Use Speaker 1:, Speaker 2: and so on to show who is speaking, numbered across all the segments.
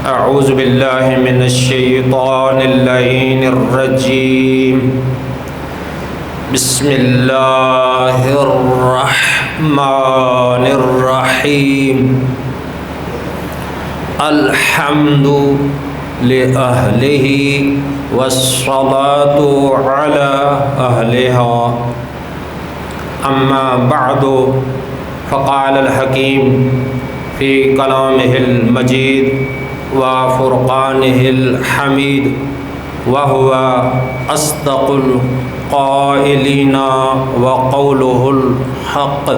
Speaker 1: اعوذ باللہ من الشیطان اللعین الرجیم بسم اللہ الرحمن الرحیم الحمد لأہلہ والصلاة علی اہلہا اما بعد فقال الحکیم فی کلامہ المجید وفرقانہ الحمید وهو اصدق القائلین وقولہ الحق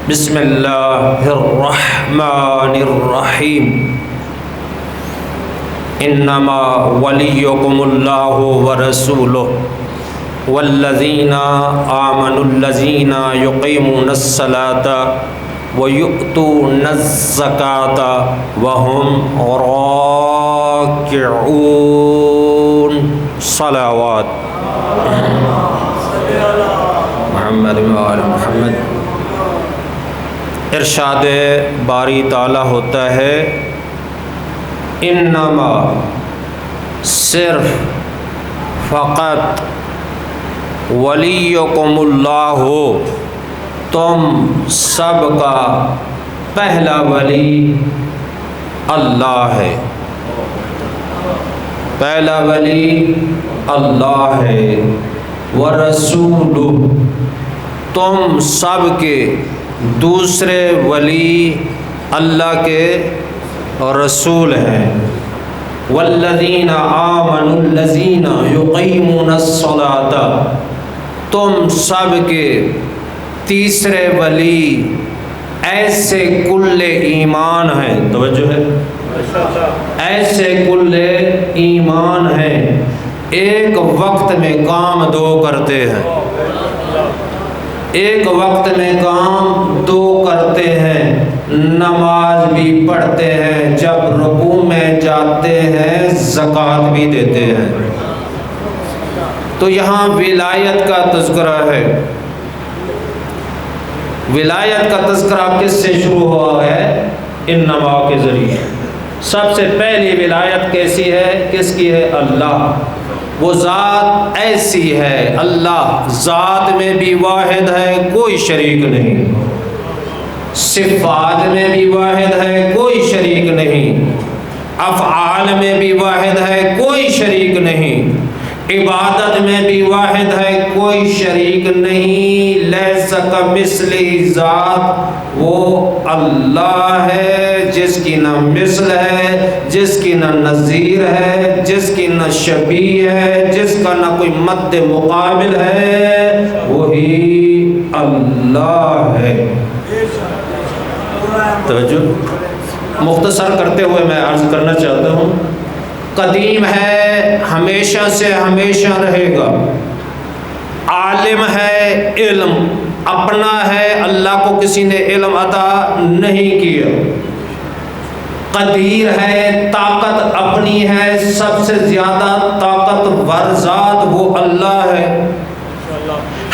Speaker 1: بسم اللہ الرحمن الرحیم انما ولیکم اللہ ورسولہ والذین آمنوا الذین یقیمون الصلاة وَيُؤْتُونَ الزَّكَاةَ وَهُمْ رَاكِعُونَ صلوات محمد وآل محمد۔ ارشاد باری تعالیٰ ہوتا ہے انما صرف فقط ولیکم اللہ تم سب کا پہلا ولی اللہ ہے، پہلا ولی اللہ ہے، ورسول تم سب کے دوسرے ولی اللہ کے رسول ہیں، والذین آمنوا الذین یقیمون الصلاۃ تم سب کے تیسرے ولی ایسے کل ایمان ہیں، توجہ ہے، ایسے کل ایمان ہیں ایک وقت میں کام دو کرتے ہیں، ایک وقت میں کام دو کرتے ہیں، نماز بھی پڑھتے ہیں، جب رکوع میں جاتے ہیں زکوٰۃ بھی دیتے ہیں۔ تو یہاں ولایت کا تذکرہ ہے، ولایت کا تذکرہ کس سے شروع ہوا ہے؟ انما کے ذریعے۔ سب سے پہلی ولایت کیسی ہے؟ کس کی ہے؟ اللہ۔ وہ ذات ایسی ہے، اللہ ذات میں بھی واحد ہے، کوئی شریک نہیں، صفات میں بھی واحد ہے، کوئی شریک نہیں، افعال میں بھی واحد ہے، کوئی شریک نہیں، عبادت میں بھی واحد ہے، کوئی شریک نہیں، لیس کمثلہ ذات وہ اللہ ہے جس کی نہ مثل ہے، جس کی نہ نظیر ہے، جس کی نہ شبیہ ہے، جس کا نہ کوئی مد مقابل ہے، وہی اللہ ہے۔ توجہ، مختصر کرتے ہوئے میں عرض کرنا چاہتا ہوں، قدیم ہے، ہمیشہ سے ہمیشہ رہے گا، عالم ہے، علم اپنا ہے، اللہ کو کسی نے علم عطا نہیں کیا، قدیر ہے، طاقت اپنی ہے، سب سے زیادہ طاقتور ذات وہ اللہ ہے،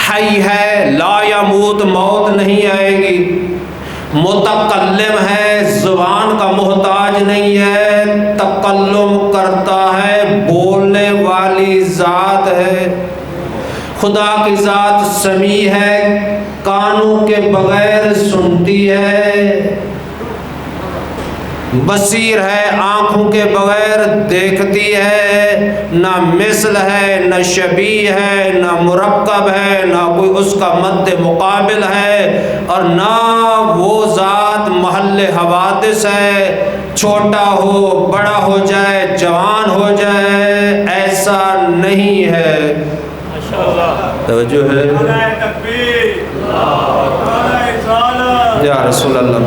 Speaker 1: حی ہے، لا یموت موت نہیں آئے گی، متکلم ہے، زبان کا محتاج نہیں ہے، تکلم کرتا ہے، بولنے والی ذات ہے، خدا کی ذات سمیع ہے، کانوں کے بغیر سنتی ہے، بصیر ہے، آنکھوں کے بغیر دیکھتی ہے، نہ مثل ہے، نہ شبیہ ہے، نہ مرکب ہے، نہ کوئی اس کا مد مقابل ہے، اور نہ وہ ذات محل حوادث ہے، چھوٹا ہو بڑا ہو جائے جوان ہو جائے ایسا نہیں ہے۔ توجہ ہے، یا رسول اللہ،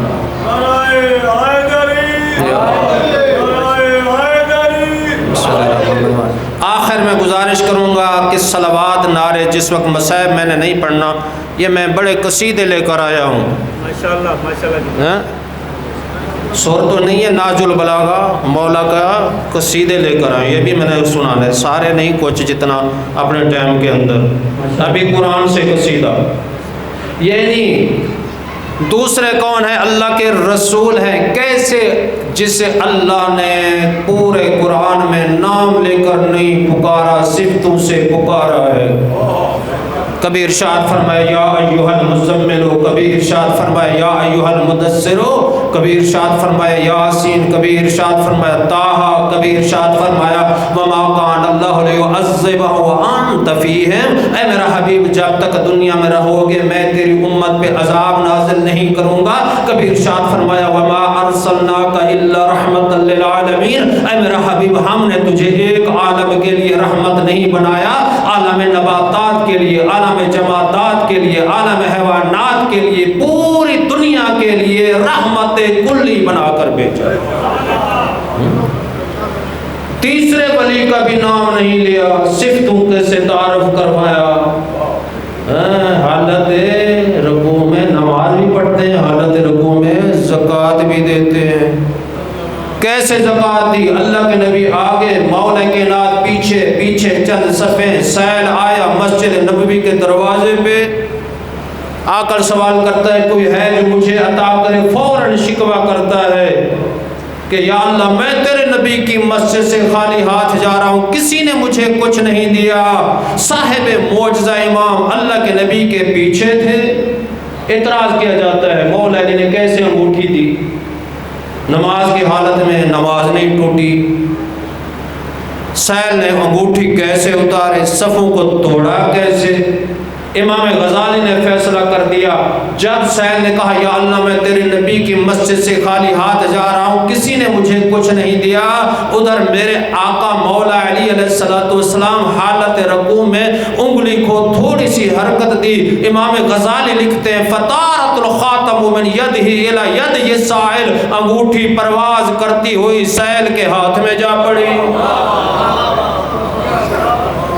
Speaker 1: آخر میں گزارش کروں گا کہ صلوات نعرے جس وقت مصائب میں نے نہیں پڑھنا، یہ میں بڑے قصیدے لے کر آیا ہوں، ماشاءاللہ ماشاءاللہ، سور تو نہیں ہے، ناج البلاغہ مولا کا قصیدے لے کر آئے، یہ بھی میں نے سنا ہے، سارے نہیں، کچھ جتنا اپنے ٹائم کے اندر، ابھی قرآن سے قصیدہ، یعنی دوسرے کون ہیں؟ اللہ کے رسول ہیں۔ کیسے؟ جسے اللہ نے پورے قرآن میں نام لے کر نہیں پکارا، صفتوں سے پکارا ہے۔ کبھی ارشاد فرمایا یا ایھا المزمل، کبھی ارشاد فرمایا یا ایھا المدثر، کبھی ارشاد فرمایا یاسین، کبھی ارشاد فرمایا طٰہٰ، کبھی ارشاد فرمایا وما کان اللہ لیعذبہم وانت فیہم، اے میرا حبیب جب تک دنیا میں رہو گے میں تیری امت پہ عذاب نازل نہیں کروں گا۔ کبھی ارشاد فرمایا وما ارسلناک الا رحمۃ للعالمین، اے میرا حبیب ہم نے تجھے ایک عالم کے لیے رحمت نہیں بنایا، عالم نباتات کے لیے، عالم جمادات کے لیے، عالم حیوانات کے لیے، پوری دنیا کے لیے رحمت کلی بنا کر بھیجا۔ تیسرے ولی کا بھی نام نہیں لیا، صفتوں کے سے تعارف کروایا۔ حالت رکوع میں نماز بھی پڑھتے ہیں، حالت رکوع میں زکوٰۃ بھی دیتے ہیں۔ کیسے زکوٰۃ دی؟ اللہ کے نبی آگے، مولا کائنات پیچھے، پیچھے چند صفیں، سیل آیا مسجد نبوی کے دروازے پہ، آ کر سوال کرتا ہے کوئی ہے جو مجھے عطا کرے؟ فوراً شکوہ کرتا ہے کہ یا اللہ میں تیرے نبی کی مسجد سے خالی ہاتھ جا رہا ہوں، کسی نے مجھے کچھ نہیں دیا۔ صاحب معجزہ امام اللہ کے نبی کے پیچھے تھے۔ اعتراض کیا جاتا ہے مولا علی نے کیسے انگوٹھی دی؟ نماز کی حالت میں نماز نہیں ٹوٹی۔ سیل نے انگوٹھی کیسے اتارے؟ صفوں کو توڑا کیسے؟ امام غزالی نے فیصلہ کر دیا، جب سیل نے کہا یا اللہ میں تیرے نبی کی مسجد سے خالی ہاتھ جا رہا ہوں، کسی نے مجھے کچھ نہیں دیا، ادھر میرے آقا مولا علی علیہ السلام حالت رکوع میں انگلی کو تھوڑی سی حرکت دی۔ امام غزالی لکھتے ہیں فطارت الخاتم من یدہ الی ید السائل، انگوٹھی پرواز کرتی ہوئی سیل کے ہاتھ میں جا پڑی۔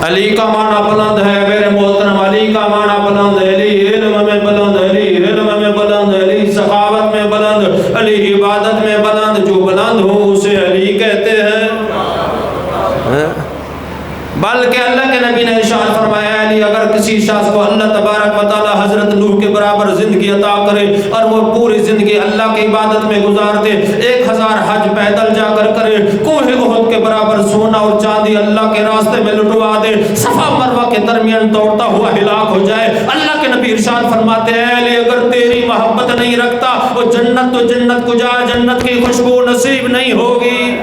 Speaker 1: علی کا معنی بلند ہے میرے محترم، علی کا معنی بلند ہے، علی علم میں بلند، علی علم میں بلند، علی سخاوت میں بلند، علی عبادت میں بلند، جو بلند ہو اسے علی کہتے ہیں۔ بلکہ اللہ کے نبی نے ارشاد فرمایا علی اگر کسی شخص کو اللہ تبارک و تعالی حضرت نوح کے برابر زندگی عطا کرے اور وہ پوری زندگی اللہ کی عبادت میں گزار دے، 1000 حج پیدل جا کر کرے، کوہ احد کے برابر سونا اور چاندی اللہ کے راستے میں لٹوا دے، صفا مروہ کے درمیان دوڑتا ہوا ہلاک ہو جائے، اللہ کے نبی ارشاد فرماتے ہیں علی اگر تیری محبت نہیں رکھتا وہ جنت تو جنت کو جائے، جنت کی خوشبو نصیب نہیں ہوگی۔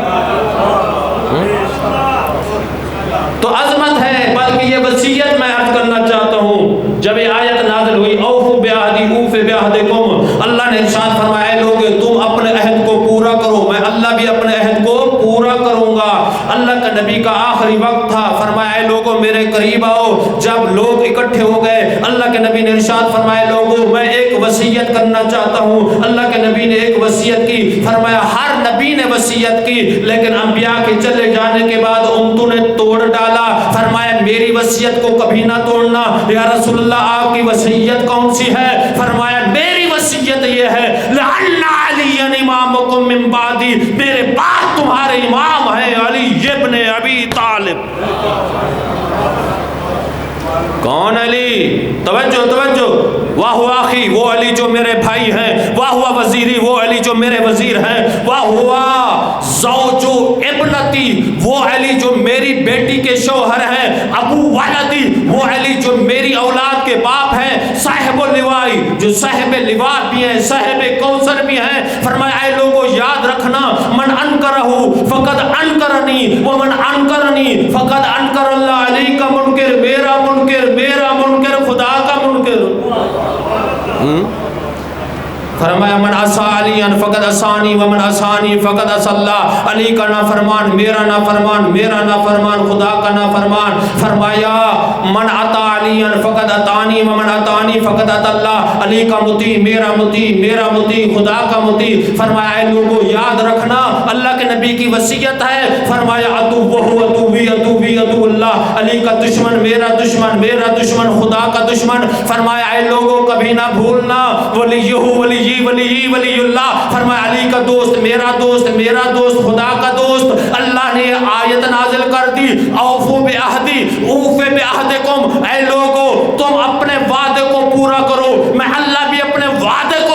Speaker 1: تو عظمت ہے، بلکہ یہ وصیت میں عرض کرنا چاہتا ہوں، جب یہ آیت نازل ہوئی اوفوا بعہدی اوف بعہدکم، اللہ نے ارشاد فرمایا اے لوگو تم اپنے عہد کو پورا کرو، میں اللہ بھی اپنے عہد کو پورا کروں گا۔ اللہ کا نبی کا آخری وقت تھا، فرمایا اے لوگو میرے قریب آؤ۔ جب لوگ اکٹھے ہو گئے اللہ کے نبی نے ارشاد فرمایا لوگو میں ایک وصیت کرنا چاہتا ہوں۔ اللہ کے نبی نے ایک وصیت کی، فرمایا ہر نبی نے وصیت کی لیکن انبیاء کے چلے جانے کے بعد امتوں نے توڑ ڈالا، فرمایا میری وصیت کو کبھی نہ توڑنا۔ یا رسول اللہ آپ کی وصیت کون سی ہے؟ فرمایا میری وصیت یہ ہے لعن علی امامکم من بعدی، میرے بعد تمہارے امام ہیں علی ابن ابی طالب۔ کون علی؟ توجہ توجہ، واہ آخی وہ علی جو میرے بھائی ہیں، واہ وزیری وہ علی جو میرے وزیر ہیں، واہ زوجو ابنتی وہ علی جو میری بیٹی کے شوہر ہیں، ابو ولدی وہ علی جو میری اولاد کے باپ ہیں، صاحب اللوائی جو صاحب لواء بھی ہیں، صاحب کوثر بھی ہیں۔ فرمایا اے لوگوں یاد رکھنا من انکرہ فقد انکرنی ومن انکرنی فقد انکر اللہ، علی کا منکر میرا منکر، میرا منکر خدا کا منکر۔ فرمایا من عصا علیٰ فقد عصانی ومن عصانی فقد عصا اللہ، علی کا نافرمان میرا نافرمان، میرا نافرمان خدا کا نافرمان۔ فرمایا من عطا علیٰ فقد عطانی ومن عطانی فقد عطا اللہ، علی کا مطیع میرا مطیع، میرا مطیع خدا کا مطیع۔ فرمایا اے لوگوں یاد رکھنا اللہ کے نبی کی وصیت ہے، فرمایا عدوہ عدوی عدوی عدو اللہ، علی کا دشمن میرا دشمن، میرا دشمن خدا کا دشمن۔ فرمایا اے لوگوں کبھی نہ بھولنا ولیہ ولی ولی ولی اللہ، فرمایا علی کا دوست میرا دوست، میرا دوست خدا کا دوست۔ اللہ نے آیت نازل کر دی اوفوا بعہدی اوف بعہدکم، اے لوگو تم اپنے وعدے کو پورا کرو، میں اللہ بھی اپنے وعدے کو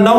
Speaker 1: 9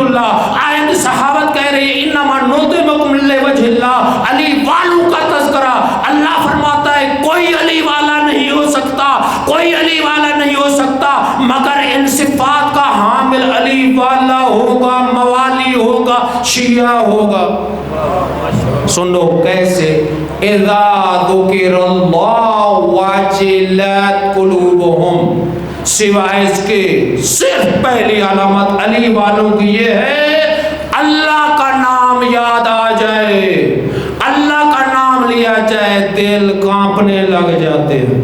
Speaker 1: اللہ. آیت صحابت کہہ رہی ہے انما نطعمکم لوجہ اللہ. علی والوں کا تذکرہ. اللہ فرماتا ہے کوئی علی والا نہیں ہو سکتا, کوئی علی والا نہیں ہو سکتا مگر ان صفات کا حامل علی والا ہوگا, موالی ہوگا, شیعہ ہوگا. سنو کیسے, اذا ذکر اللہ وجلت قلوبہم, سوائے اس کے صرف پہلی علامت علی والوں کی یہ ہے اللہ کا نام یاد آ جائے, اللہ کا نام لیا جائے دل کانپنے لگ جاتے ہیں.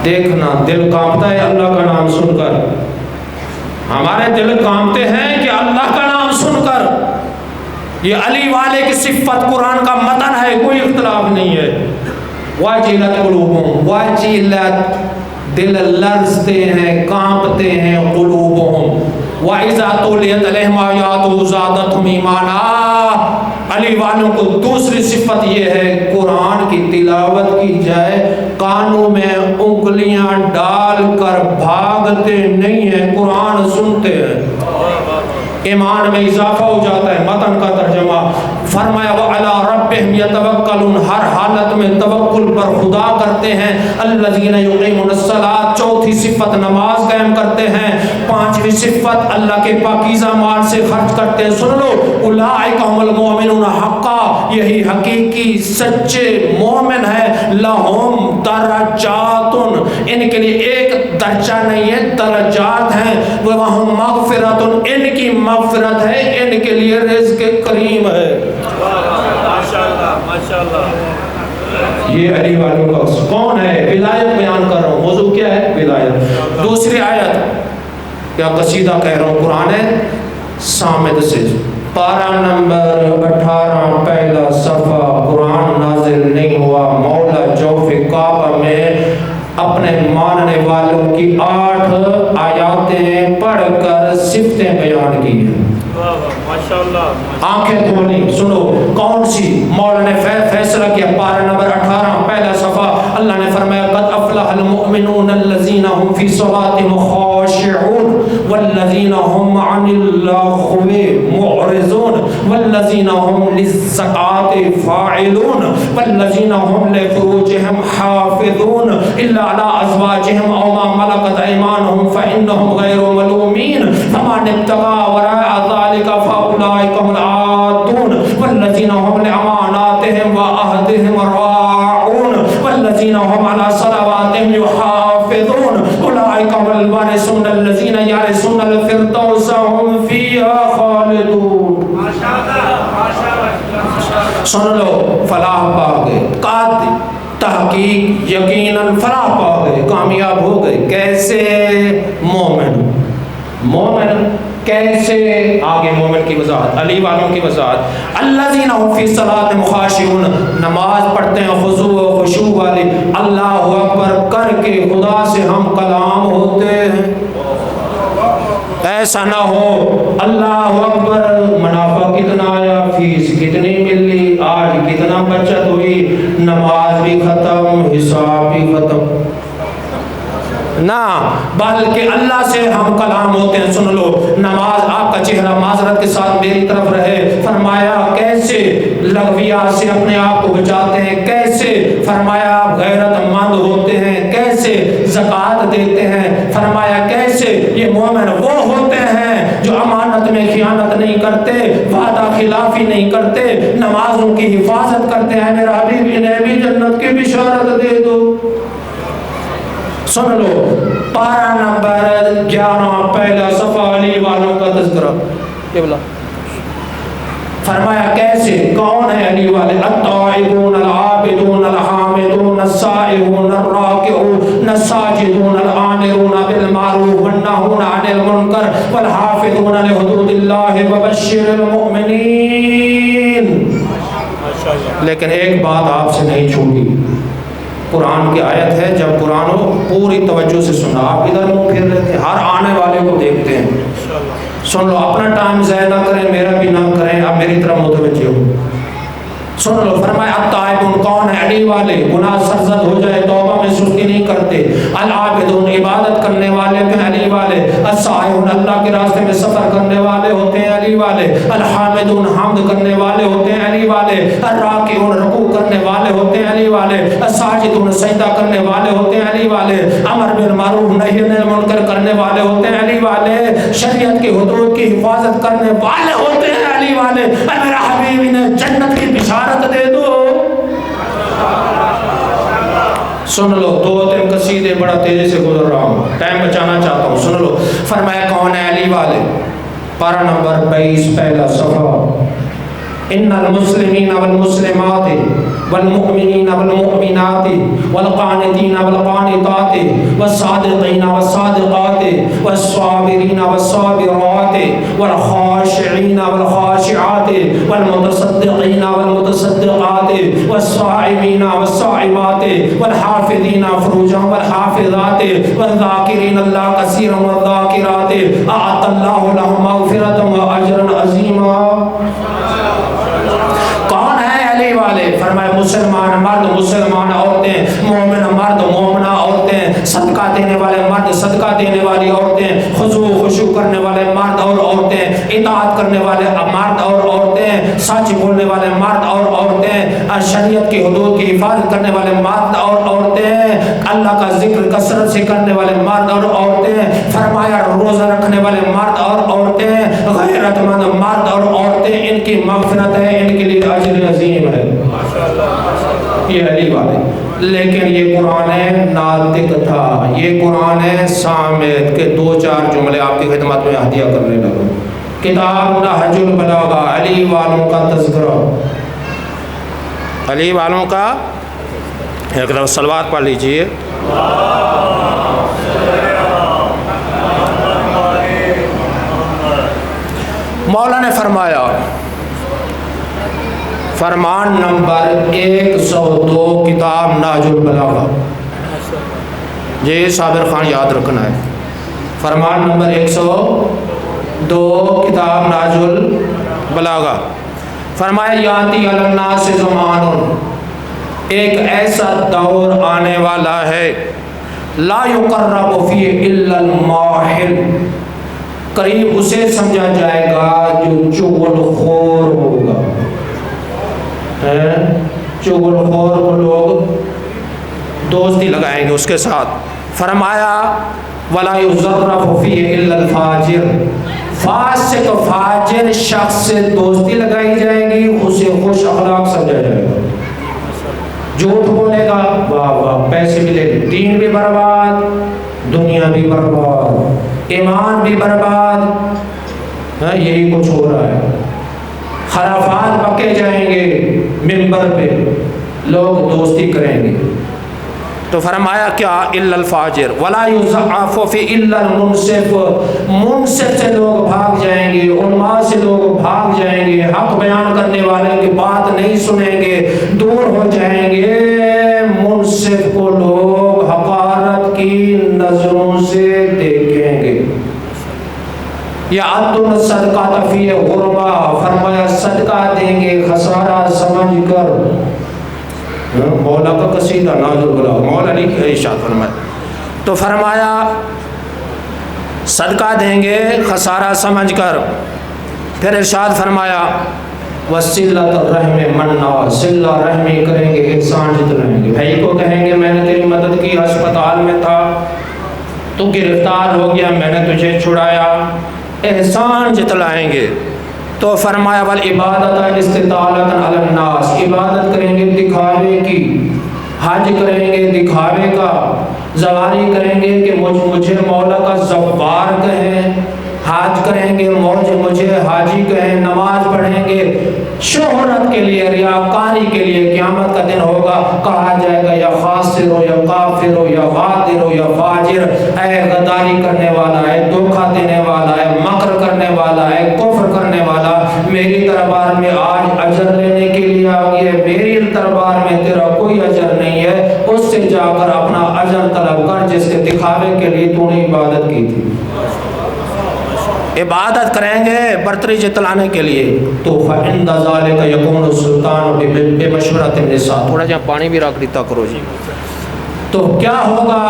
Speaker 1: دیکھنا دل کانپتا ہے اللہ کا نام سن کر, ہمارے دل کانپتے ہیں کہ اللہ کا نام سن کر. یہ علی والے کی صفت قرآن کا متن ہے, کوئی اختلاف نہیں ہے. واجلت قلوبہم, واجلت دل لرزتے ہیں, کانپتے ہیں, قلوبہم. وَإِذَا تُلِيَتْ عَلَيْهِمْ آیَاتُهُ زَادَتْهُمْ ایمانا. علی والوں کو دوسری صفت یہ ہے قرآن کی تلاوت کی جائے کانوں میں انگلیاں ڈال کر بھاگتے نہیں ہیں, قرآن سنتے ہیں, ایمان میں اضافہ ہو جاتا ہے. متن کا ترجمہ فرمایا وَعَلَىٰ رَبِّهِمْ يَتَوَكَّلُونَ, ہر حالت میں توکل پر خدا کرتے ہیں. الَّذِينَ يُقِيمُونَ الصَّلَاةَ, چوتھی صفت نماز قائم کرتے ہیں. پانچویں صفت اللہ کے پاکیزہ مال سے خرچ کرتے ہیں. سن لو اولئک هم المؤمنون حقا, یہی حقیقی سچے مومن ہے. لَهُمْ درجات, ان کے لیے ایک درجہ نہیں ہے, درجات ہیں. وَلَهُمْ مغفرۃ, ان کی مغفرت ہے, ان کے لیے رزق کریم ہے. یہ علی والوں کا کون ہے؟ ولایت بیان کر رہا ہوں, موضوع کیا ہے؟ ولایت. دوسری آیت کیا قصیدہ کہہ رہا ہوں, قرآن ہے صامت سے, پارہ نمبر 18 پہلا صفحہ. قرآن نازل نہیں ہوا, مولا جوف کعبہ میں اپنے ماننے والوں کی 8 آیاتیں پڑھ کر صفتیں بیان کی ہیں. آنکھیں کھولی, سنو کون سی. مولا نے فیصلہ کیا, پارہ نمبر 18 پہلا صفحہ. اللہ نے فرمایا قد افلح المؤمنون الذین هم فی صلاتهم خاشعون والذین هم عن اللغو معرضون والذین هم للزکاة فاعلون والذین هم لفروجهم حافظون الا على ازواجهم او ما ملكت ايمانهم فانهم غير ملومين فمن ابتغى وراء ذلك فاولئك هم العادون والذین هم لاماناتهم وعهدهم راعون والذین هم على صلواتهم يحافظون اولئك هم الوارثون الذین يرثون الفردوس هم فيها خالدون. سن لو فلاح پا گئے, تحقیق یقیناً فلاح پا گئے, کامیاب ہو گئے. کیسے؟ مومن. مومن کیسے؟ آگے مومن کی وضاحت, علی والوں کی وضاحت. الذین هم فی صلاتهم خاشعون, نماز پڑھتے ہیں خضوع و خشوع والی. اللہ اکبر کر کے خدا سے ہم کلام ہوتے ہیں. ایسا نہ ہو اللہ اکبر, منافع کتنا آیا, فیس کتنی ملی, آج کتنا بچت ہوئی, نماز بھی ختم, حساب بھی ختم. نہ, بلکہ اللہ سے ہم کلام ہوتے ہیں. سن لو, نماز آپ کا چہرہ معذرت کے ساتھ میری طرف رہے. فرمایا کیسے لغویات سے اپنے آپ کو بچاتے ہیں, کیسے فرمایا آپ غیرت مند ہوتے ہیں, کیسے زکوٰۃ دیتے ہیں, فرمایا کیسے یہ مومن وہ ہوتے ہیں جو امانت میں خیانت نہیں کرتے, وعدہ خلافی نہیں کرتے, نمازوں کی حفاظت کرتے ہیں. میرا حبیب نے بھی جنت کی بشارت دے دو. سن لو, پارہ نمبر 11 پہلا صفحہ, علی والوں کا تذکرہ. فرمایا کیسے, کون ہے علی والے؟ الطائبون العابدون الحامدون السائحون الراکعون الساجدون الآمرون بالمعروف والناہون عن المنکر والحافظون لحدود اللہ وبشر المؤمنین. لیکن ایک بات آپ سے نہیں چھوٹی, قرآن کی آیت ہے, جب قرآن ہو پوری توجہ سے سنا. آپ ادھر منہ پھیر لیتے ہیں, ہر آنے والے کو دیکھتے ہیں. سن لو, اپنا ٹائم ضائع نہ کریں, میرا بھی نہ کریں, آپ میری طرف متوجہ ہو. سن لو, فرمایا التائبون, کون ہے؟ علی والے. گناہ سرزد ہو جائے توبہ میں سستی نہیں کرتے, کرتے، العابدون عبادت کرنے والے ہیں علی والے، السائحون اللہ کے راستے میں سفر کرنے والے ہوتے ہیں علی والے، الحامدون حمد کرنے والے ہوتے ہیں علی والے، الراکعون رکوع کرنے والے ہوتے ہیں علی والے، الساجدون سجدہ کرنے والے ہوتے ہیں علی والے، امر بالمعروف نہی عن المنکر کرنے والے ہوتے ہیں علی والے، شریعت کی حدود کی حفاظت کرنے والے ہوتے ہیں علی والے۔ اے میرا حبیب انہیں جنت کی بشارت دے دو۔ سن لو، 2-3 قصیدے بڑا تیزی سے گزر رہا ہوں، ٹائم بچانا چاہتا ہوں، سن لو۔ فرمایا کون ہے علی والے؟ پارہ نمبر 22 پہلا صفحہ، ان المسلمین والمسلمات والمؤمنین والمؤمنات والقانتین والقانتات والصادقین والصادقات والصابرین والصابرات والخاشعین والخاشعات والمتصدقین والمتصدقات والصائمین والصائمات والحافظین فروجهم والحافظات والذاکرین اللہ کثیرا والذاکرات اعطى اللہ لهم مغفرة واجرا عظیما۔ کون ہے علی والے؟ فرمائے مسلمان مرد مسلمان عورتیں، مومن مرد مومنہ عورتیں، صدقہ دینے والے مرد صدقہ دینے والی عورتیں، خضوع خشوع کرنے والے مرد اور عورتیں، اطاعت کرنے والے مرد اور عورتیں، سچ بولنے والے مرد اور عورتیں، شریعت کی حدود کی حفاظت کرنے والے مرد اور عورتیں، اللہ کا ذکر کثرت سے کرنے والے مرد اور عورتیں، فرمایا روزہ رکھنے والے مرد اور عورتیں، غیرت مند مرد اور عورتیں، ان کی مغفرت ہے، ان کے لیے اجر عظیم ہے۔ یہ علی والے۔ لیکن یہ قرآن ناطق تھا، یہ قرآن صامت کے 2-4 جملے آپ کی خدمت میں ہدیہ کرنے لگا۔ کتاب نہج البلاغہ، علی والوں کا تذکرہ، علی والوں کا ایک دفعہ صلوات پڑھ لیجئے۔ مولا نے فرمایا، فرمان نمبر 102 کتاب نہج البلاغہ، یہ صابر خان یاد رکھنا ہے۔ فرمان نمبر 102 کتاب نہج البلاغہ، فرمایا یاتی علی الناس زمان، ایک ایسا دور آنے والا ہے، لا یقرب فیہ الا الماحل، قریب اسے سمجھا جائے گا جو چغل خور ہوگا۔ چغل خور کو لوگ دوستی لگائیں گے اس کے ساتھ۔ فرمایا ولا یظرف فیہ الا الفاجر، فاسق فاجر شخص سے دوستی لگائی جائے گی، اسے خوش اخلاق سمجھا جائے گا۔ جھوٹ بولے گا، واہ واہ پیسے ملے گے، دین بھی برباد، دنیا بھی برباد، ایمان بھی برباد، یہی کچھ ہو رہا ہے۔ خرافات بکے جائیں گے منبر پہ، لوگ دوستی کریں گے۔ تو فرمایا کیا الا الفاجر ولا یضعف فی الا المنصف، منصف سے لوگ بھاگ جائیں گے، علماء سے لوگ بھاگ جائیں گے، حق بیان کرنے والے کی بات نہیں سنیں گے، دور ہو جائیں گے۔ منصف کو لوگ حقارت کی نظروں سے دیکھیں گے۔ یا عدل صدقہ فی غربہ، فرمایا صدقہ دیں گے خسارہ سمجھ کر۔ مولا کا قصیدہ نازل بلا، مولا علی کا ارشاد فرمایا، تو فرمایا صدقہ دیں گے خسارہ سمجھ کر۔ پھر ارشاد فرمایا وصلۃ الرحم منّا، صلہ رحمی کریں گے، احسان جتلائیں گے۔ بھائی کو کہیں گے میں نے تیری مدد کی، ہسپتال میں تھا تو گرفتار ہو گیا، میں نے تجھے چھڑایا، احسان جتلائیں گے۔ تو فرمایا والعبادت استطالۃ علی الناس، عبادت کریں گے دکھاوے کی، حج کریں گے دکھاوے کا، زواری کریں گے کہ مجھے مولا کا زوار کہیں، حج کریں گے مجھے حاجی کہیں، نماز پڑھیں گے شہرت کے لیے، ریاکاری کے لیے۔ قیامت کا دن ہوگا، کہا جائے گا یا خاسر ہو یا کافر ہو یا غادر ہو یا فاجر، اے غداری کرنے والا، اے دھوکہ دینے والا، اے مکر کرنے والا، اے کفر کرنے والا، میری دربار میں آج اجر لینے کے لیے آ گیا، میری دربار میں تیرا کوئی اجر نہیں ہے، اس سے جا کر اپنا اجر طلب کر جس کے دکھاوے کے لیے تو نے عبادت کی تھی۔ عبادت کریں گے برتری جتلانے کے لیے۔ تو فَإِنْدَ ذَلِكَ يَكُونُ السُّلْطَانُ بِمَشْوَرَةِ النِّسَاءِ، تھوڑا جہاں پانی بھی رکھ دیتا کرو جی۔ تو کیا ہوگا؟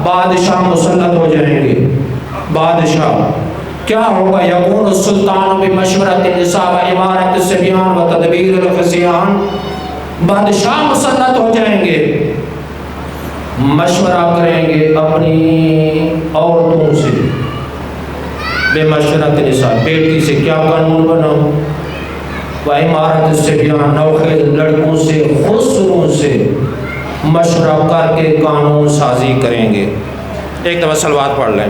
Speaker 1: بادشاہ مسلط ہو جائیں گے. بادشاہ کیا ہوگا؟ یکون السلطان بمشورۃ النساء و امارۃ الصبیان و تدبیر الفصیان. بادشاہ مسلط ہو جائیں گے، مشورہ کریں گے اپنی عورتوں سے. بے مشورت نساء، بیٹی سے کیا قانون بناؤ، و امارت الصبیان، نوخیز لڑکوں سے، خسروں سے مشورہ کر کے قانون سازی کریں گے. ایک دفعہ صلوات پڑھ لیں.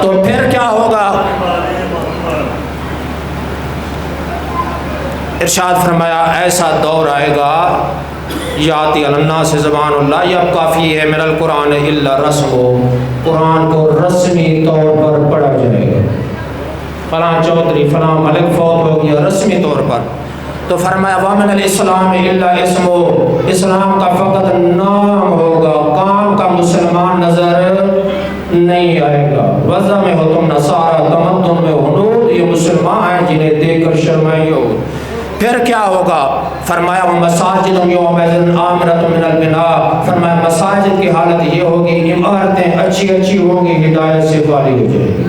Speaker 1: تو پھر کیا ہوگا؟ ارشاد فرمایا ایسا دور آئے گا یاتی الناس زبان اللہ یبقی فیہ من القرآن الا رسم. قرآن کو رسمی طور پر پڑھا جائے گا. فلاں چودھری فلاں ملک فوت ہو گیا رسمی طور پر، تو فرمایا وَمِنَ الْإِسْلَامِ إِلَّا اسْمُ، اسلام کا فقط نام ہوگا، کام کا مسلمان نظر نہیں آئے گا. وضع میں ہو تم نصارہ، تمدن میں ہنود، یہ مسلمان ہیں جنہیں دیکھ کر شرمائیں ہو. پھر کیا ہوگا؟ فرمایا مساجد یومئذ عامرۃ من البناء. فرمایا مساجد کی حالت یہ ہوگی، عمارتیں اچھی اچھی ہوں گی، ہدایت سے خالی ہو جائیں گی.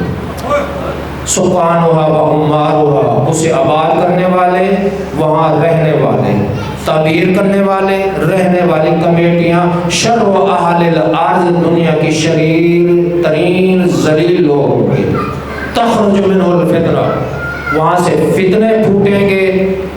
Speaker 1: سکانھا و عمارھا، اسے آباد کرنے والے، وہاں رہنے والے، تعمیر کرنے والے، رہنے والی کمیٹیاں. شر و اہل الارض، دنیا کی شریر ترین ذلیل لوگ ہوں گے. تخرج منہ الفتنہ، وہاں سے فتنے پھوٹیں گے،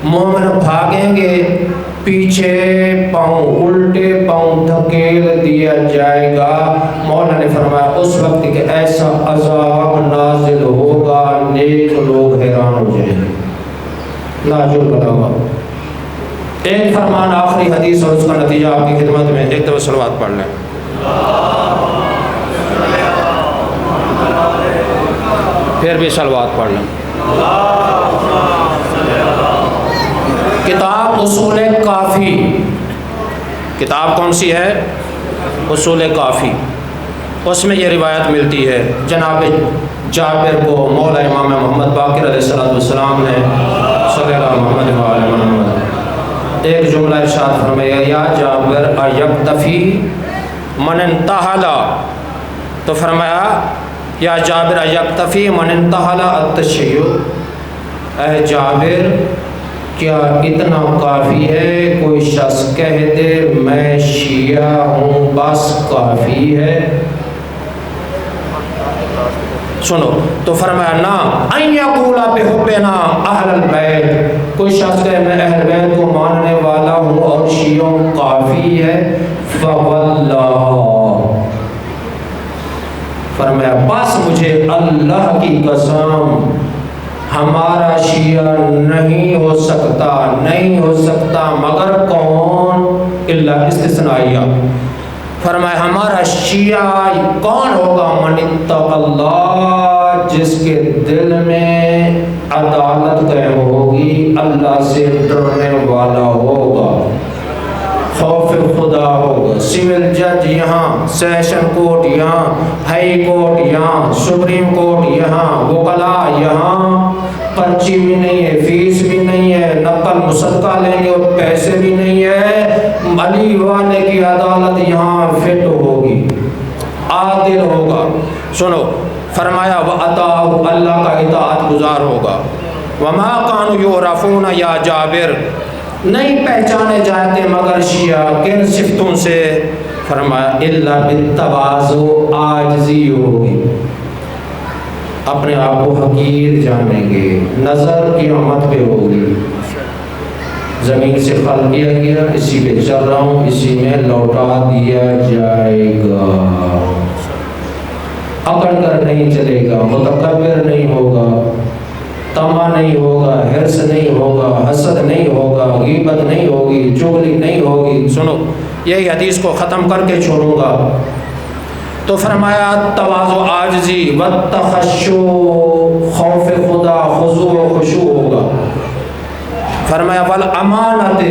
Speaker 1: مومن بھاگیں گے، پیچھے پاؤں الٹے پاؤں دھکیل دیا جائے گا. مولا نے فرمایا اس وقت کہ ایسا عذاب نازل ہوگا نیک لوگ حیران ہو جائیں گے. لاجل بلاغا. ایک فرمان آخری حدیث اور اس کا نتیجہ آپ کی خدمت میں. ایک دفعہ صلوات پڑھ لیں. پھر بھی صلوات پڑھ لیں. کتاب اصول کافی، کتاب کون سی ہے؟ اصول کافی. اس میں یہ روایت ملتی ہے جناب جابر کو مولا امام محمد باقر علیہ السلام نے صلی اللہ محمد وآلہ محمد ایک جملہ ارشاد فرمایا یا جابر ایکتفی من انتحل. تو فرمایا یا جابر ایکتفی من انتحل التشیع، اے جابر کیا اتنا کافی ہے کوئی شخص کہہ دے میں شیعہ ہوں بس کافی ہے؟ سنو تو فرمایا نا ان یقول بحبنا اہل البیت، کوئی شخص کہے میں اہل بیت کو ماننے والا ہوں اور شیعوں کافی ہے. فواللہ، فرمایا بس مجھے اللہ کی قسم ہمارا شیعہ نہیں ہو سکتا، نہیں ہو سکتا مگر کون؟ الا استثنائیہ. فرمایا ہمارا شیعہ کون ہوگا؟ من اتق اللہ، جس کے دل میں عدالت قائم ہوگی، اللہ سے ڈرنے والا ہوگا، خوف خدا ہوگا. سول جج یہاں، سیشن کورٹ یہاں، ہائی کورٹ یہاں، سپریم کورٹ یہاں، وکلاء یہاں، پرچی بھی نہیں ہے، فیس بھی نہیں ہے، نقل مصدقہ لیں گے اور پیسے بھی نہیں ہے. علی والے کی عدالت یہاں فٹ ہوگی، عادل ہوگا. سنو فرمایا وَأَطَاعُ، اللہ کا اطاعت گزار ہوگا. وَمَا كَانُوا يُعْرَفُونَ یا جابر، نہیں پہچانے جاتے مگر شیعہ کن صفتوں سے؟ فرمایا الا بالتواضع، عاجزی ہوگی، اپنے آپ کو حقیر جانیں گے، نظر قیامت پہ ہوگی، زمین سے خلق کیا گیا، اسی پہ چل رہا ہوں، اسی میں لوٹا دیا جائے گا. اکڑ کر نہیں چلے گا، متکبر نہیں ہوگا، طمع نہیں ہوگا، حرص نہیں ہوگا، حسد نہیں ہوگا، غیبت نہیں ہوگی، چغلی نہیں ہوگی. سنو یہی حدیث کو ختم کر کے چھوڑوں گا. تو فرمایا تواضع، عاجزی، والتخشع، خوف خدا، خضوع و خشوع ہوگا. فرمایا والامانت،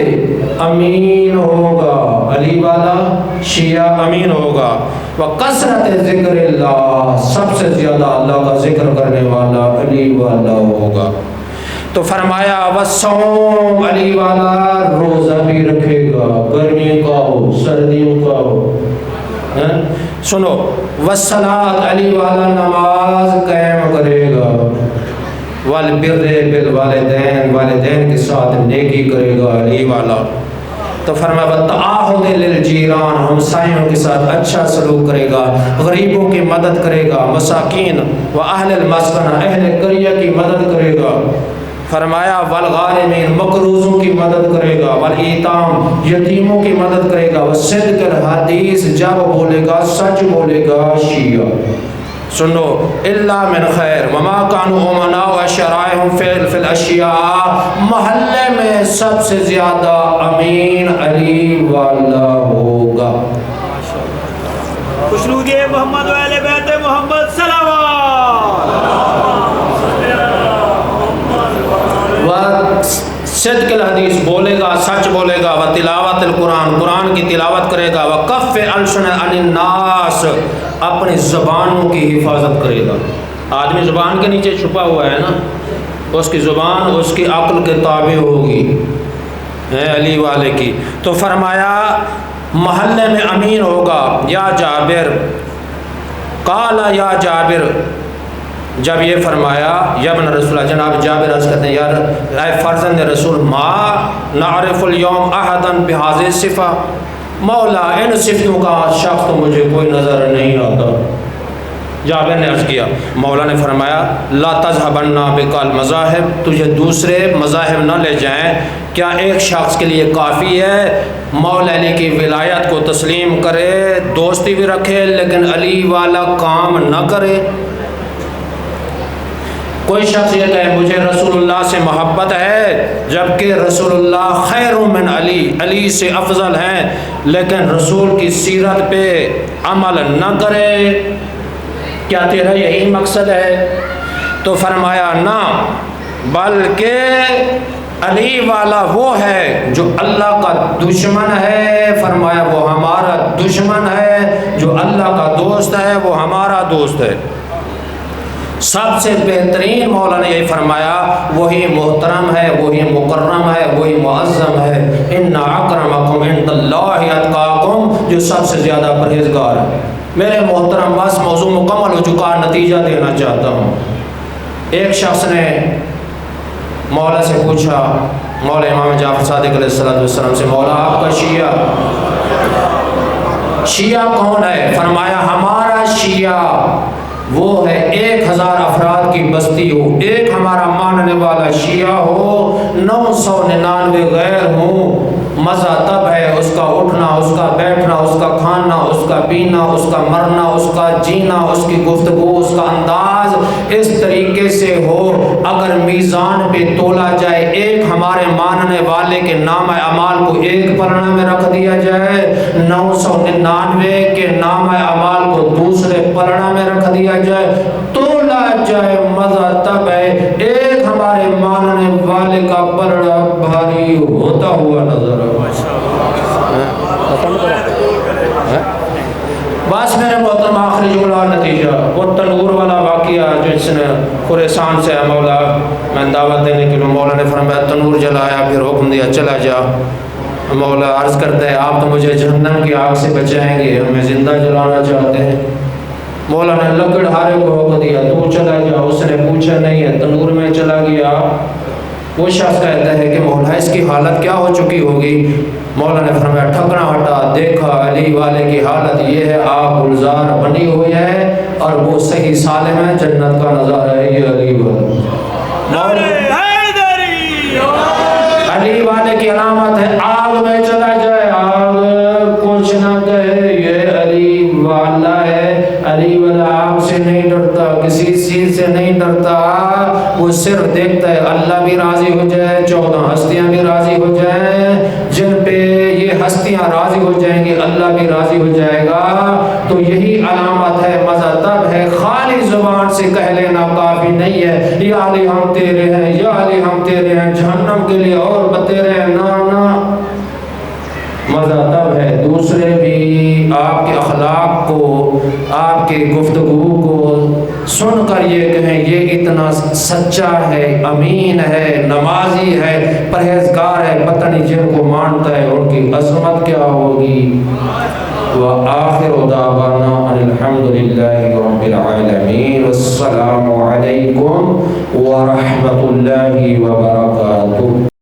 Speaker 1: امین ہوگا، علی والا شیعہ امین ہوگا. وکثرت ذکر اللہ، سب سے زیادہ اللہ کا ذکر کرنے والا علی والا ہوگا. تو فرمایا وَالصَّوْمُ علی والا روزہ بھی رکھے گا، گرمیوں کا ہو سردیوں کا ہو. سنو، وَالصَّلَاةُ علی والا نماز قائم کرے گا، وَالْبِرِّ بِالْوَالِدَيْنِ والدین کے ساتھ نیکی کرے گا علی والا. تو فرمایا وَالتَّعَاهُدِ لِلْجِيرَانِ ہمسایوں کے ساتھ اچھا سلوک کرے گا، غریبوں کی مدد کرے گا، مساکین وَأَهْلِ الْمَسْكَنَ اہل قریہ کی مدد کرے گا. فرمایا والغارمین مقروضوں کی مدد کرے گا، والایتام یتیموں کی مدد کرے گا، والصدق الحدیث جب بولے گا سچ بولے گا. شیعہ سنو، الا من خیر وما كانوا امناء شرائعهم فی الاشیاء، محلے میں سب سے زیادہ امین علی والا ہوگا.
Speaker 2: خوشنود محمد و اہل بیت محمد صلوات.
Speaker 1: صدق الحدیث بولے گا سچ بولے گا، و تلاوت القرآن قرآن کی تلاوت کرے گا، و کف السن عن الناس اپنی زبانوں کی حفاظت کرے گا. آدمی زبان کے نیچے چھپا ہوا ہے نا، اس کی زبان اس کی عقل کے تابع ہوگی علی والے کی. تو فرمایا محلے میں امین ہوگا. یا جابر قال یا جابر، جب یہ فرمایا یا ابن رسول اللہ، جناب جابر عرض کرتے ہیں یار اے فرزند رسول، ما نعرف اليوم احدا بهذه الصفہ، مولا ان صفتوں کا شخص تو مجھے کوئی نظر نہیں آتا. جابر نے عرض کیا، مولا نے فرمایا لا تذهبن بك المذاهب، تجھے دوسرے مذاہب نہ لے جائیں. کیا ایک شخص کے لیے کافی ہے مولا علی کی ولایت کو تسلیم کرے، دوستی بھی رکھے لیکن علی والا کام نہ کرے؟ کوئی شخص یہ کہے مجھے رسول اللہ سے محبت ہے جبکہ رسول اللہ خیر من علی، علی سے افضل ہیں، لیکن رسول کی سیرت پہ عمل نہ کرے، کیا تیرا یہی مقصد ہے؟ تو فرمایا نہ، بلکہ علی والا وہ ہے جو اللہ کا دشمن ہے، فرمایا وہ ہمارا دشمن ہے، جو اللہ کا دوست ہے وہ ہمارا دوست ہے. سب سے بہترین مولا نے یہ فرمایا وہی محترم ہے، وہی مکرم ہے، وہی معظم ہے. ان اکرمکم عند اللہ اتقاکم، جو سب سے زیادہ پرہیزگار ہے. میرے محترم بس موضوع مکمل ہو چکا، نتیجہ دینا چاہتا ہوں. ایک شخص نے مولا سے پوچھا، مولا امام جعفر صادق علیہ السلام سے، مولا آپ کا شیعہ کون ہے؟ فرمایا ہمارا شیعہ وہ ہے 1000 افراد کی بستی ہو، ایک ہمارا ماننے والا شیعہ ہو، 999 غیر ہوں. مزہ تب ہے اس کا اٹھنا، اس کا بیٹھنا، اس کا کھانا، اس کا پینا، اس کا مرنا، اس کا جینا، اس کی گفتگو، اس کا انداز اس طریقے سے ہو اگر میزان پہ تولا جائے، ایک ہمارے ماننے والے کے نام اعمال کو ایک پلڑے میں رکھ دیا جائے، 999 کے نام اعمال کو دوسرے پلڑے میں رکھ دیا جائے، تولا جائے، مزہ تب ہے ایک ہمارے ماننے والے کا پلڑا بھاری ہوتا ہوا نظر. بس میرے محترم آخری جملہ نتیجہ، وہ تنور والا واقعہ جس نے خراسان سے مولا میں دعوت دینے کے لیے، مولا نے فرمایا تنور جلایا، پھر حکم دیا چلا جا. مولا عرض کرتا ہے آپ تو مجھے جہنم کی آگ سے بچائیں گے، ہمیں زندہ جلانا چاہتے ہیں. مولا نے لکڑہارے کو حکم دیا تو چلا جا. اس نے پوچھا نہیں ہے، تنور میں چلا گیا. وہ شخص کہتا ہے کہ مولا اس کی حالت کیا ہو چکی ہوگی؟ مولا نے فرمایا ٹھکنا ہٹا، دیکھا علی والے کی حالت یہ ہے، آگ گلزار بنی ہوئی ہے اور وہ صحیح سالم ہے، جنت کا نظارہ ہے. یہ علی والا، علی والے کی علامت ہے. آگ میں چلا جائے، آگ کچھ نہ کہے، یہ علی والا ہے. علی والا آگ سے نہیں ڈرتا، کسی چیز سے نہیں ڈرتا، وہ صرف دیکھتا ہے اللہ بھی راضی ہو جائے، 14 ہستیاں بھی راضی ہو جائیں، جن پہ یہ ہستیاں راضی ہو جائیں گی اللہ بھی راضی ہو جائے گا. تو یہی علامت ہے. مزہ تب ہے خالی زبان سے کہہ لینا کافی نہیں ہے یا علی ہم تیرے ہیں، یا علی ہم تیرے ہیں، جہنم کے لیے اور بتیرے ہیں، نا. مزہ تب ہے دوسرے بھی آپ کے اخلاق کو، آپ کے گفتگو کو سن کر یہ کہیں یہ اتنا سچا ہے، امین ہے، نمازی ہے، پرہیزگار ہے، پتہ نہیں جن کو مانتا ہے ان کی عظمت کیا ہوگی۔ وآخر دعوانا ان الحمدللہ رب العالمین، والسلام علیکم ورحمۃ اللہ وبرکاتہ۔